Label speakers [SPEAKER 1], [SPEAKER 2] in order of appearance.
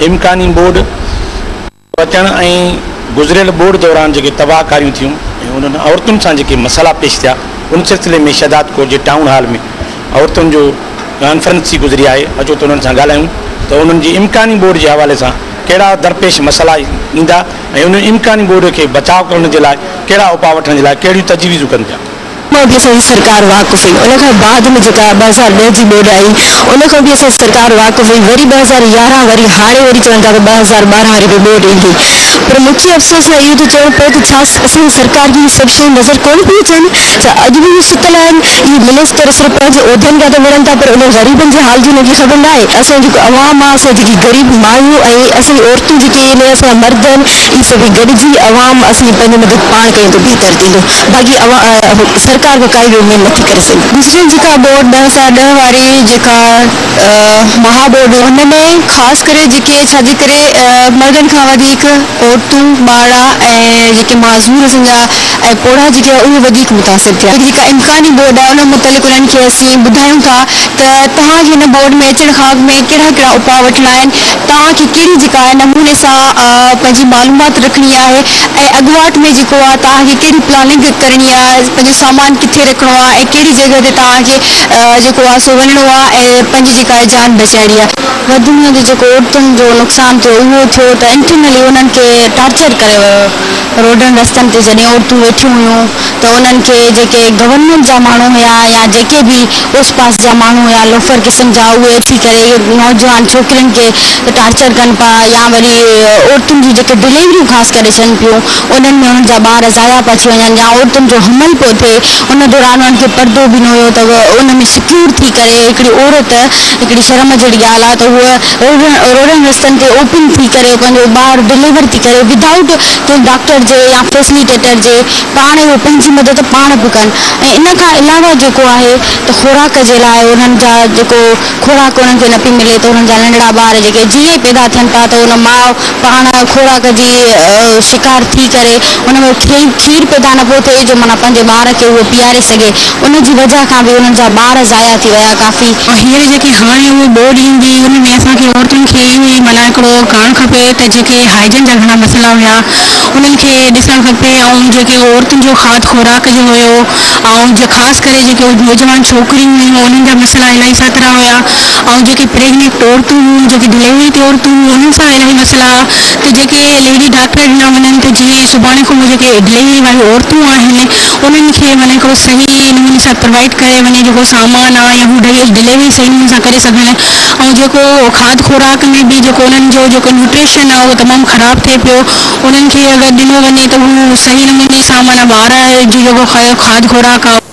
[SPEAKER 1] इम्कानी बोर्ड अचण ऐं गुज़रियल बोर्ड दौरान जेके तबाहकारियूं थियूं ऐं उन्हनि औरतुनि सां जेके मसला पेश थिया उन सिलसिले में शाहदादकोट जे टाउन हॉल में औरतुनि जो कॉन्फ्रेंस थी गुज़री आहे। अचो त उन्हनि सां ॻाल्हायूं त उन्हनि जी इम्कानी बोर्ड जे हवाले सां कहिड़ा दरपेश मसला ईंदा ऐं उन इम्कानी बोर्ड खे बचाव करण जे लाइ कहिड़ा उपाउ वठण जे लाइ कहिड़ियूं तजवीज़ूं कनि पिया।
[SPEAKER 2] सरकार वाक़ुफ़ हुई उन खां बाद में जेका 2010 जी बोर्ड आई उन खां बि असां सरकार वाक़ुफ़ हुई। वरी 2011 वरी हाणे वरी चवनि था त 2012 वारी बि बोर्ड ईंदी। पर मूंखे अफ़सोस आहे इहो थो चवणो पए त छा असांजी सरकार खे सभु शयूं नज़र कोन पई अचनि। छा अॼु बि सुतल आहिनि? इहे मिनिस्टर सिर्फ़ु पंहिंजे उहिदनि खां त विढ़नि था पर उन ग़रीबनि जे हाल जी हुनखे ख़बर न आहे। असां जेको अवाम आहे असां जेकी ग़रीब मायूं ऐं असांजी औरतूं जेके आहिनि असां मर्द आहिनि इहे सभई गॾिजी अवाम असीं पंहिंजी मदद पाण कयूं त बहितर थींदो। बाक़ी सरकार को काई भी उम्मीद नथी करे सघे। दूसरी जेका बोर्ड 2010 वारी जेका महाबोर्ड हुनमें ख़ासि करे जेके छाजे करे मर्दनि खां वधीक औरतूं ॿार ऐं जेके माज़ूर असांजा ऐं पोड़ा जेके उहे वधीक मुतासिर थिया। जेका इम्कानी बोर्ड आहे उन मुतालिक़ उन्हनि खे असीं ॿुधायूं था त तव्हांखे हिन बोर्ड में अचण खां अॻु में कहिड़ा कहिड़ा उपाउ वठिणा आहिनि, तव्हांखे कहिड़ी जेका आहे नमूने सां पंहिंजी मालूमात रखणी आहे ऐं अॻुवाट में जेको आहे तव्हांखे कहिड़ी प्लानिंग करणी आहे, पंहिंजो सामान किथे रखणो आहे ऐं कहिड़ी जॻह ते तव्हांखे जेको आहे सो वञिणो आहे ऐं पंहिंजी जेका आहे जान बचाइणी आहे। वधि में वधि जेको औरतुनि जो नुक़सानु थियो उहो थियो त इंटरनली उन्हनि खे टॉर्चर करे वियो रोडनि रस्तनि ते। जॾहिं औरतूं वेठियूं हुयूं त उन्हनि खे जेके गवर्नमेंट जा माण्हू हुया या जेके बि उस पास जा माण्हू हुया लोफर क़िस्म जा उहे अची करे नौजवान छोकिरियुनि खे टॉर्चर कनि पिया या वरी औरतुनि जी जेके डिलीवरियूं ख़ासि करे थियनि पियूं उन्हनि में उन्हनि जा ॿार ज़ाया पिया थी वञनि या औरतुनि जो हमल पियो थिए उन दौरान उन्हनि खे पर्दो बि न हुयो त उन में सिक्योर थी करे हिकिड़ी औरत हिकिड़ी शर्म जहिड़ी ॻाल्हि आहे त उहा रोडनि रस्तनि ते ओपन थी करे पंहिंजो ॿारु डिलीवर थी करे विदाउट कंहिं डॉक्टर जे या फैसिलिटेटर जे पाण उहो पंहिंजी मदद पाण बि कनि। ऐं इन खां अलावा जेको आहे त खुराक जे लाइ उन्हनि जा जेको खुराक उन्हनि खे न पई मिले त उन्हनि जा नंढड़ा ॿार जेके जीअं ई पैदा थियनि था त उन माउ पाण खुराक जी शिकार थी करे उन में खीर पैदा न पियो थिए जो माना पंहिंजे ॿार खे उहो पीआरे सघे। उन जी वजह खां बि उन्हनि जा ॿार ज़ाया थी विया काफ़ी।
[SPEAKER 3] हींअर जेकी हाणे उहे बोर्ड ईंदी उन में असांखे औरतुनि खे इहो माना हिकिड़ो करणु खपे त जेके हाइजीन जा घणा मसइला हुया उन्हनि खे ॾिसणु खपे ऐं जेके औरतुनि जो खुराक जो हुयो ऐं जो ख़ासि करे जेके नौजवान छोकिरियूं हुयूं उन्हनि जा मसइला इलाही सातरा हुया ऐं जेके प्रेगनेंट औरतूं हुयूं जेके डिलीवरी ते औरतूं हुयूं उन्हनि सां इलाही मसइला त जेके लेडी डॉक्टर ॾिना वञनि त जीअं सुभाणे खां जेके डिलीवरी वारियूं औरतूं आहिनि उन्हनि खे माना हिकिड़ो सही नमूने सां प्रोवाइड करे वञे जेको सामान आहे या हू डिलीवरी सही नमूने सां करे सघनि। ऐं जेको खाद खुराक में बि जेको उन्हनि जो जेको न्यूट्रिशन आहे उहो तमामु ख़राबु थिए पियो। उन्हनि खे अगरि ॾिनो वञे त हू सही नमूने सां माना ॿार जो जेको खाद खुराक आहे